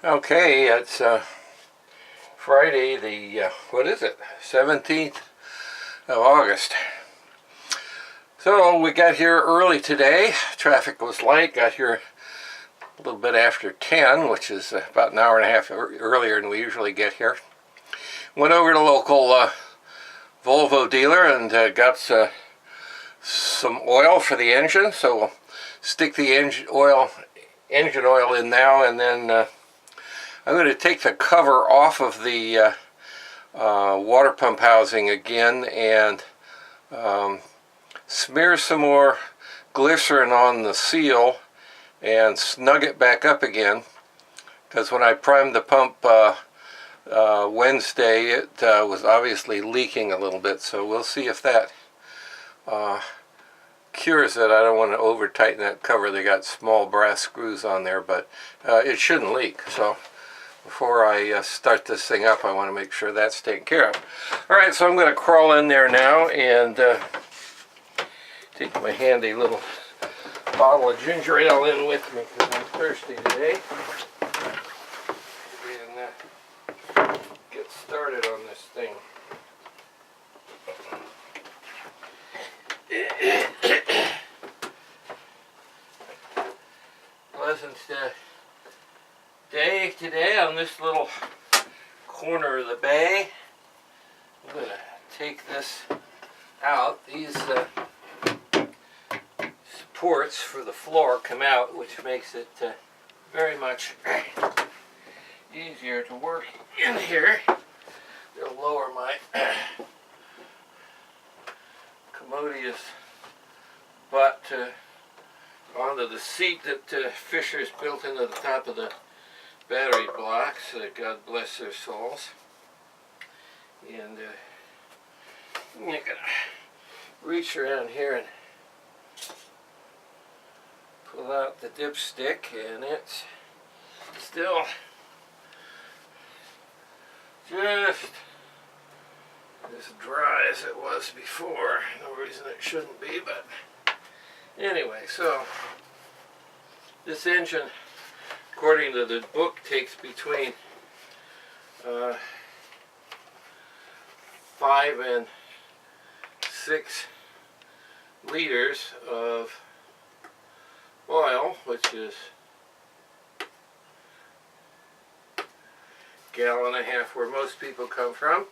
Okay, it's Friday the, what is it, 17th of August. So we got here early today. Traffic was light. Got here a little bit after 10, which is about an hour and a half earlier than we usually get here. Went over to the local Volvo dealer and got some oil for the engine. So we'll stick the engine oil in now, and then I'm going to take the cover off of the water pump housing again and smear some more glycerin on the seal and snug it back up again, because when I primed the pump Wednesday, it was obviously leaking a little bit. So we'll see if that cures it. I don't want to over tighten that cover. They got small brass screws on there, but it shouldn't leak. So before I start this thing up, I want to make sure that's taken care of. Alright, so I'm going to crawl in there now and take my handy little bottle of ginger ale in with me because I'm thirsty today. And get started on this thing. Pleasant day today on this little corner of the bay. I'm going to take this out. These supports for the floor come out, which makes it very much easier to work in here. They'll lower my commodious butt onto the seat that Fisher's built into the top of the battery blocks. God bless their souls. And I'm going to reach around here and pull out the dipstick, and it's still just as dry as it was before. No reason it shouldn't be, but anyway, so this engine, according to the book, takes between 5 and 6 liters of oil, which is a gallon and a half where most people come from,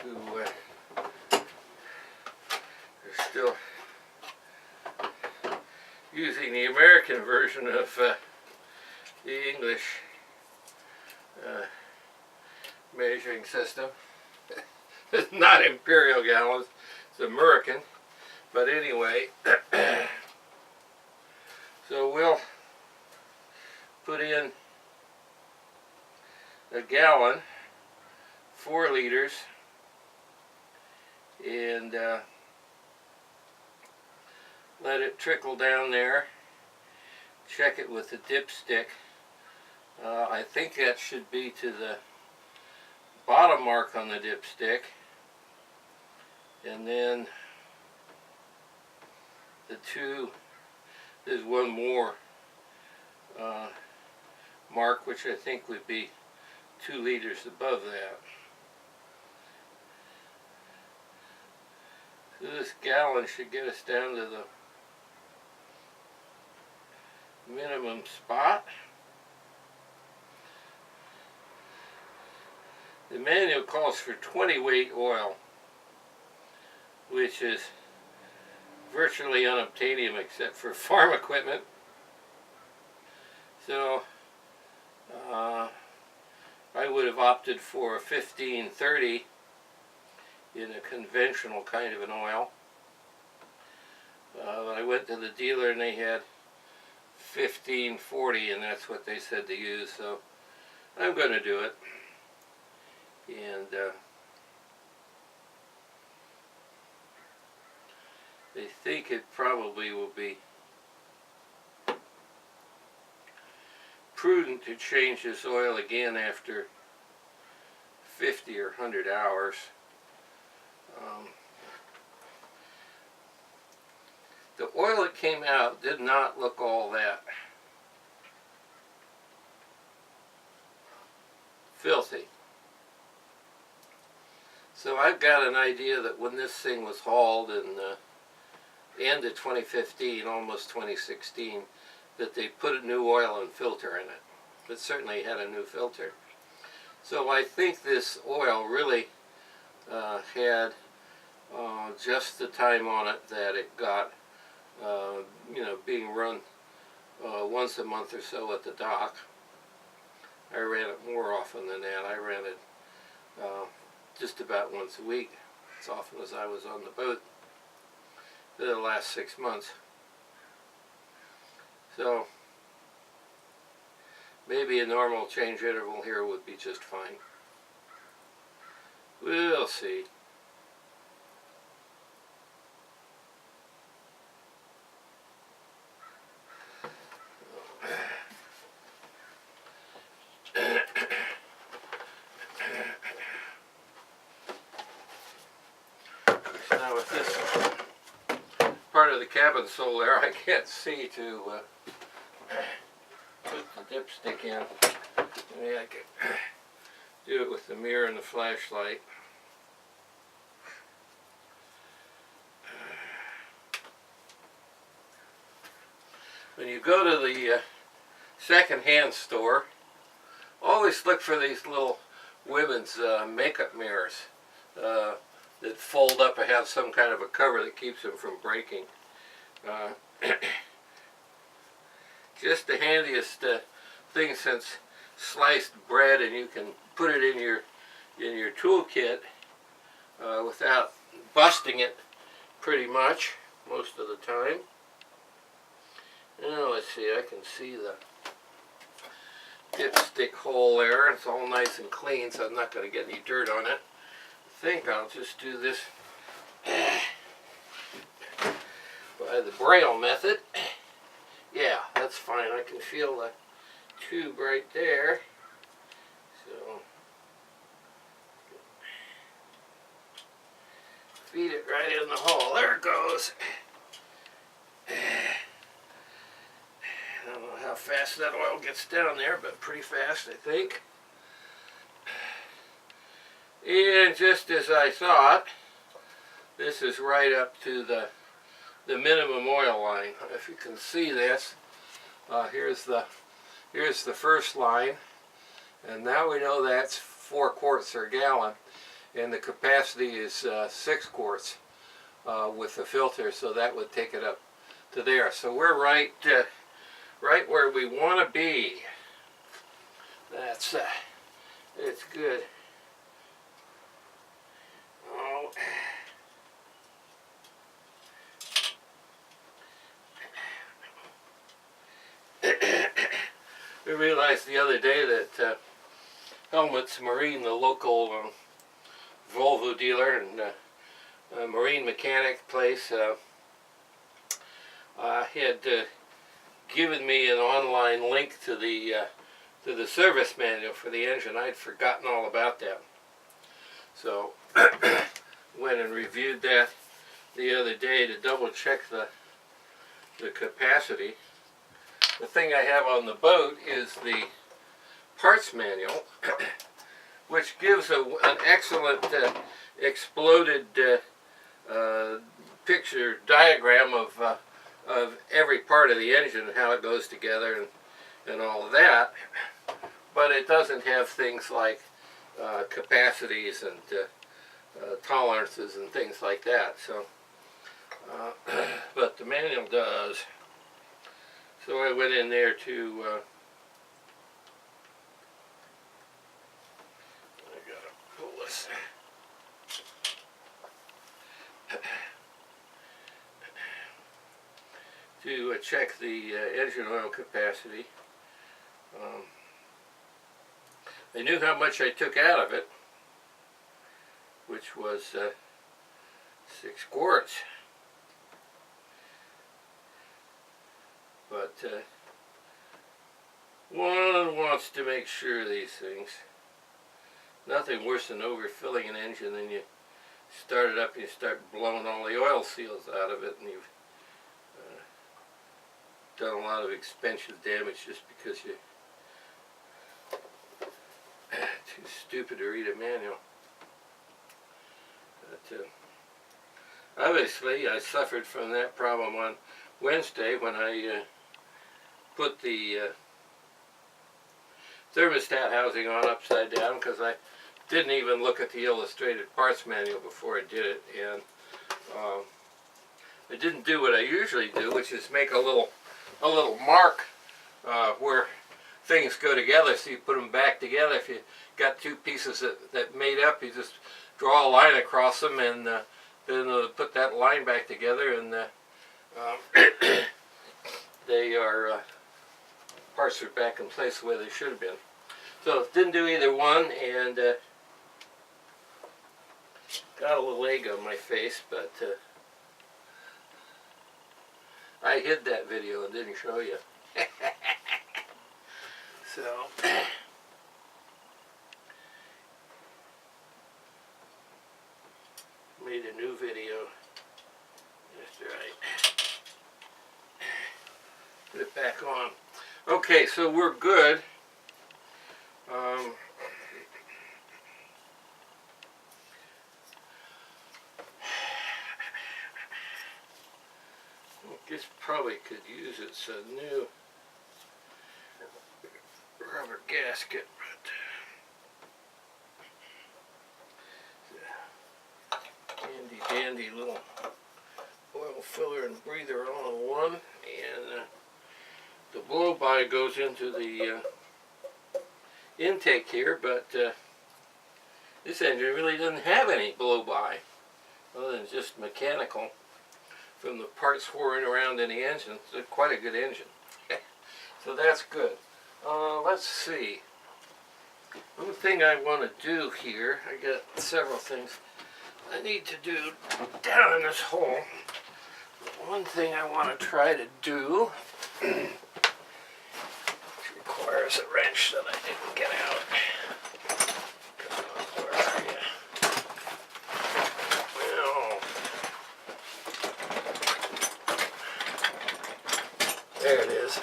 who are still using the American version of the English measuring system. It's not imperial gallons, it's American. But anyway, so we'll put in a gallon, 4 liters, and let it trickle down there. Check it with the dipstick. I think that should be to the bottom mark on the dipstick, and then there's one more mark, which I think would be 2 liters above that. So this gallon should get us down to the minimum spot. The manual calls for 20 weight oil, which is virtually unobtainium except for farm equipment. So I would have opted for a 1530 in a conventional kind of an oil. But I went to the dealer and they had 1540, and that's what they said to use, so I'm going to do it. And they think it probably will be prudent to change this oil again after 50 or 100 hours. The oil that came out did not look all that filthy. So I've got an idea that when this thing was hauled in the end of 2015, almost 2016, that they put a new oil and filter in it. It certainly had a new filter. So I think this oil really had just the time on it that it got, being run once a month or so at the dock. I ran it more often than that. I ran it just about once a week, as often as I was on the boat for the last 6 months. So maybe a normal change interval here would be just fine. We'll see. Now with this part of the cabin so there, I can't see to put the dipstick in. Maybe I could do it with the mirror and the flashlight. When you go to the second-hand store, always look for these little women's makeup mirrors that fold up and have some kind of a cover that keeps them from breaking. Just the handiest thing since sliced bread, and you can put it in your toolkit without busting it pretty much most of the time. Now let's see, I can see the dipstick hole there. It's all nice and clean, so I'm not going to get any dirt on it. I think I'll just do this by the braille method. Yeah, that's fine. I can feel the tube right there. So feed it right in the hole. There it goes. I don't know how fast that oil gets down there, but pretty fast, I think. And just as I thought, this is right up to the minimum oil line. If you can see this, here's the first line, and now we know that's 4 quarts or a gallon, and the capacity is 6 quarts with the filter, so that would take it up to there. So we're right where we want to be. That's it's good. Oh. We realized the other day that Helmets Marine, the local Volvo dealer and marine mechanic place, had given me an online link to the service manual for the engine. I'd forgotten all about that. So went and reviewed that the other day to double check the capacity. The thing I have on the boat is the parts manual, which gives an excellent exploded picture diagram of every part of the engine and how it goes together and all of that. But it doesn't have things like capacities and tolerances and things like that. So, but the manual does. So I went in there to I gotta pull this. To check the engine oil capacity. I knew how much I took out of it, which was 6 quarts. But one wants to make sure of these things. Nothing worse than overfilling an engine, and you start it up and you start blowing all the oil seals out of it, and you've done a lot of expensive damage just because you stupid to read a manual. But obviously I suffered from that problem on Wednesday when I put the thermostat housing on upside down, because I didn't even look at the illustrated parts manual before I did it, and I didn't do what I usually do, which is make a little mark where things go together, so you put them back together. If you got two pieces that made up, you just draw a line across them, and then put that line back together, and they are parts are back in place the way they should have been. So didn't do either one, and got a little egg on my face, but I hid that video and didn't show you. So made a new video after I put it back on. Okay, so we're good. This probably could use its new rubber gasket, but handy dandy little oil filler and breather all in one, and the blow-by goes into the intake here, but this engine really doesn't have any blow-by other than just mechanical from the parts whirring around in the engine. It's quite a good engine. So that's good. Let's see. One thing I want to do here, I got several things I need to do down in this hole. One thing I want to try to do, which requires a wrench that I didn't get out. Where are you? Well, there it is.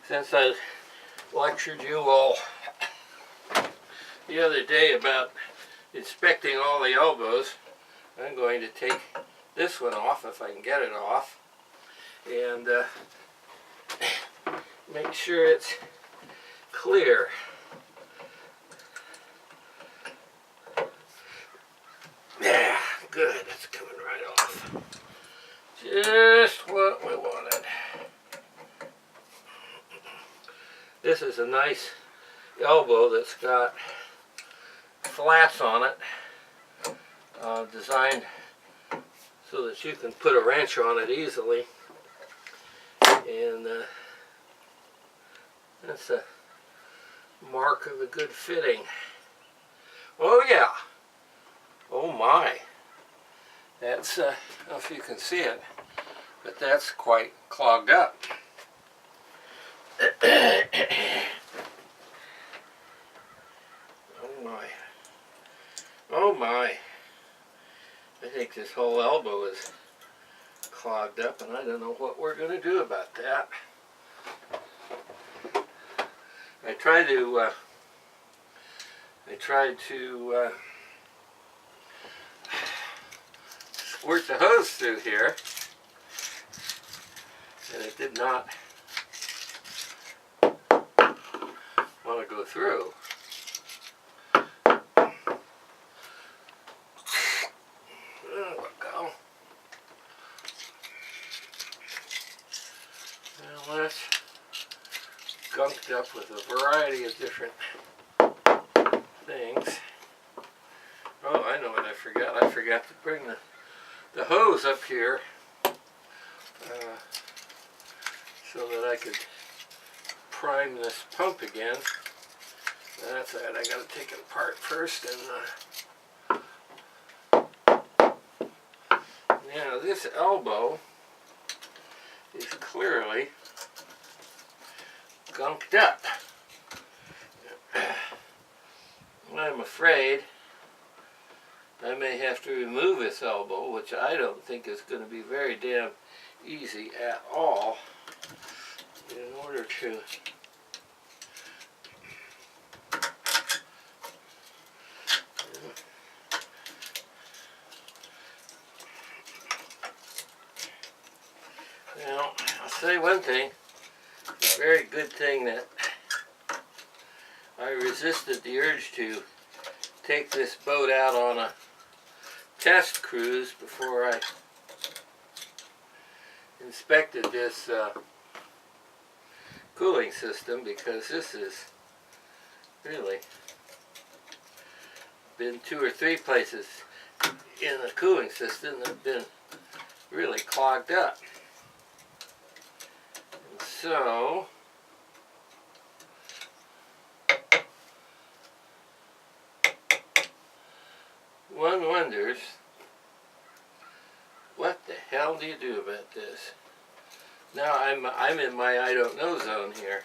Since I lectured you all the other day about inspecting all the elbows, I'm going to take this one off if I can get it off, and make sure it's clear. Yeah, good, it's coming right off. Just what we wanted. This is a nice elbow that's got flats on it, designed so that you can put a wrench on it easily, and that's a mark of a good fitting. Oh yeah, oh my, that's I don't know if you can see it, but that's quite clogged up. Oh my. Oh my. I think this whole elbow is clogged up, and I don't know what we're going to do about that. I tried to squirt the hose through here, and it did not want to go through. There we go. Well, that's gunked up with a variety of different things. Oh, I know what I forgot. I forgot to bring the hose up here so that I could prime this pump again. That's it. I got to take it apart first, and now this elbow is clearly gunked up. I'm afraid I may have to remove this elbow, which I don't think is going to be very damn easy at all. in order to now, I'll say one thing, it's a very good thing that I resisted the urge to take this boat out on a test cruise before I inspected this cooling system, because this has really been 2 or 3 places in the cooling system that have been really clogged up. And so one wonders, what the hell do you do about this? Now I'm in my I don't know zone here.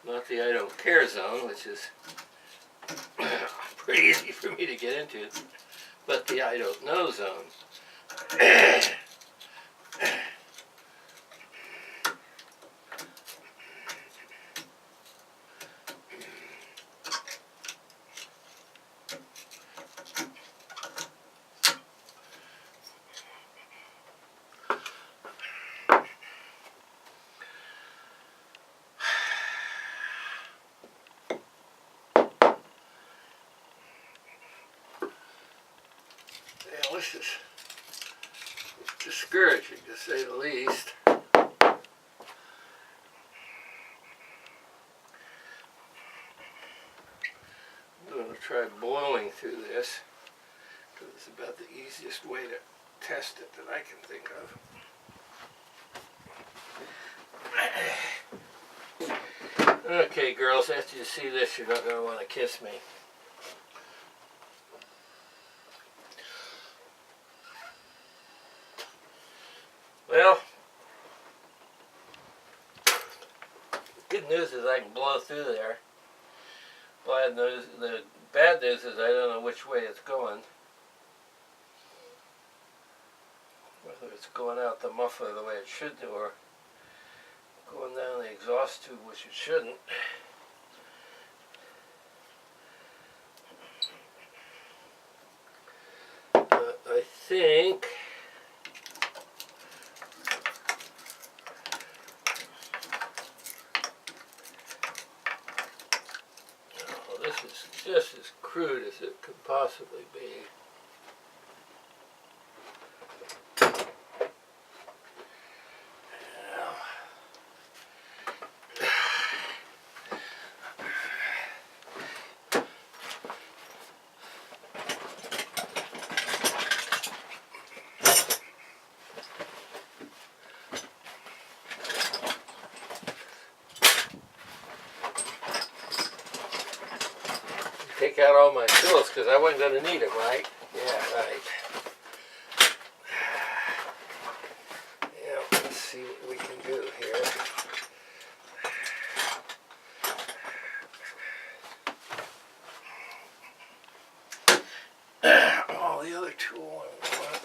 Not the I don't care zone, which is pretty easy for me to get into, but the I don't know zone. This is discouraging, to say the least. I'm going to try blowing through this, because it's about the easiest way to test it that I can think of. Okay, girls, after you see this, you're not going to want to kiss me. Well, good news is I can blow through there. The bad news is I don't know which way it's going. Whether it's going out the muffler the way it should do, or going down the exhaust tube, which it shouldn't. But I think just as crude as it could possibly be. Take out all my tools because I wasn't going to need them, right? Yeah, right. Yeah, let's see what we can do here. Oh, the other tool I want.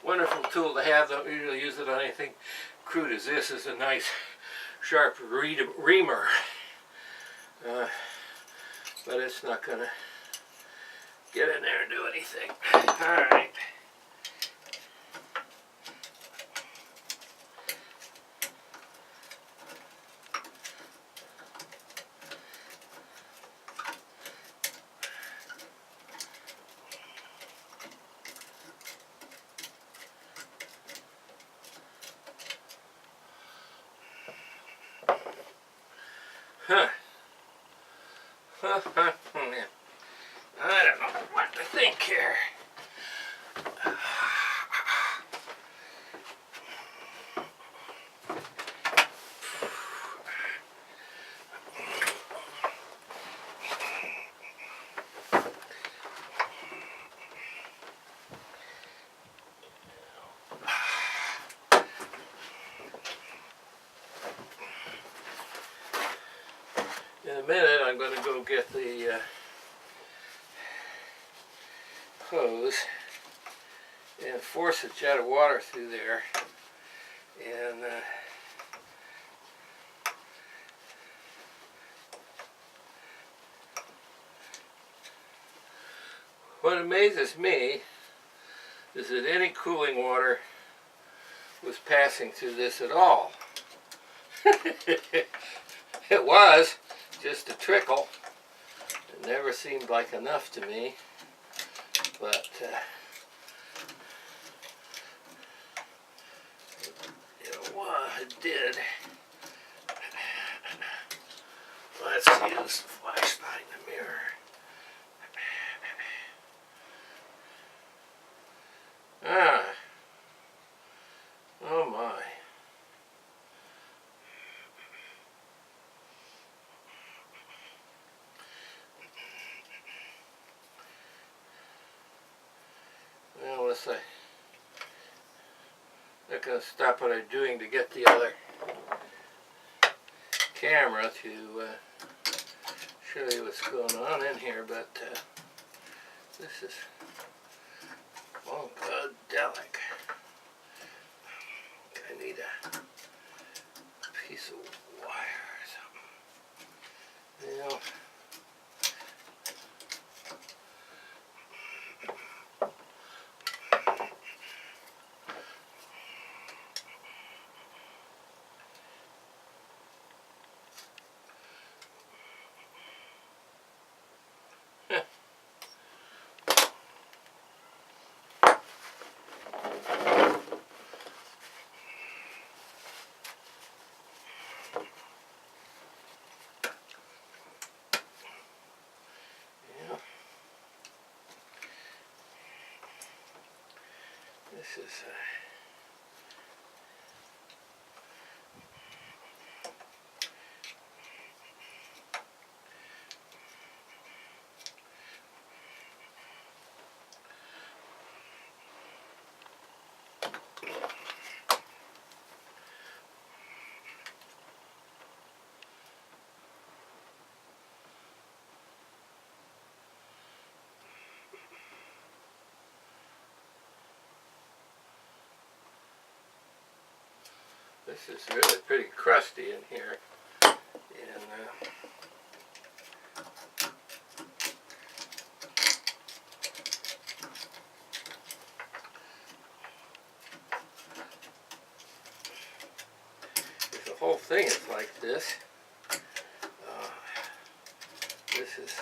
Wonderful tool to have. Don't usually use it on anything crude as this. Is a nice sharp reamer, but it's not going to get in there and do anything. All right. Huh. I don't know what to think here. In the minute I'm going to go get the hose and force a jet of water through there, and what amazes me is that any cooling water was passing through this at all. It was just a trickle. It never seemed like enough to me, but it did. Let's use the flashlight in the mirror. Oh my. Well, let's see. Not going to stop what I'm doing to get the other camera to show you what's going on in here, but this is funkadelic. I need a piece of wire or something. You know, this is this is really pretty crusty in here, and if the whole thing is like this, this is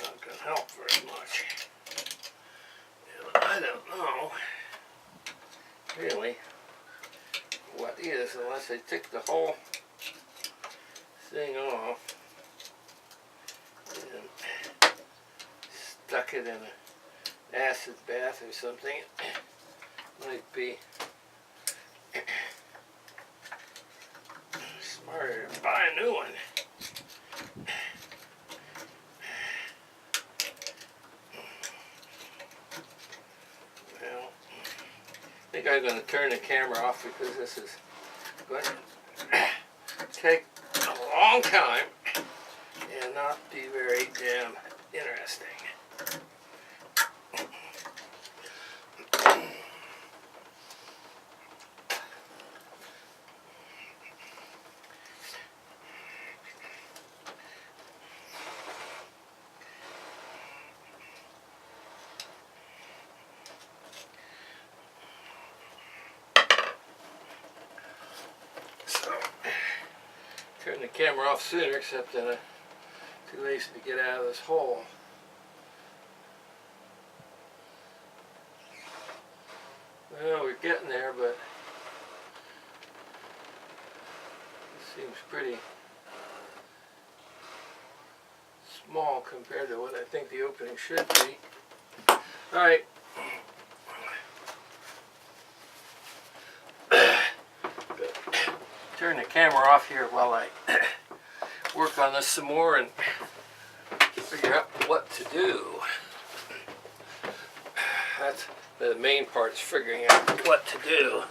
not going to help very much. And I don't know, really, what is, unless I took the whole thing off and stuck it in an acid bath or something. It might be smarter to buy a new one. Well, I think I'm going to turn the camera off because this is going to take a long time and not be very damn interesting. Turn the camera off sooner, except that I'm too lazy to get out of this hole. Well, we're getting there, but it seems pretty small compared to what I think the opening should be. Alright. Turn the camera off here while I work on this some more and figure out what to do. That's the main part, is figuring out what to do.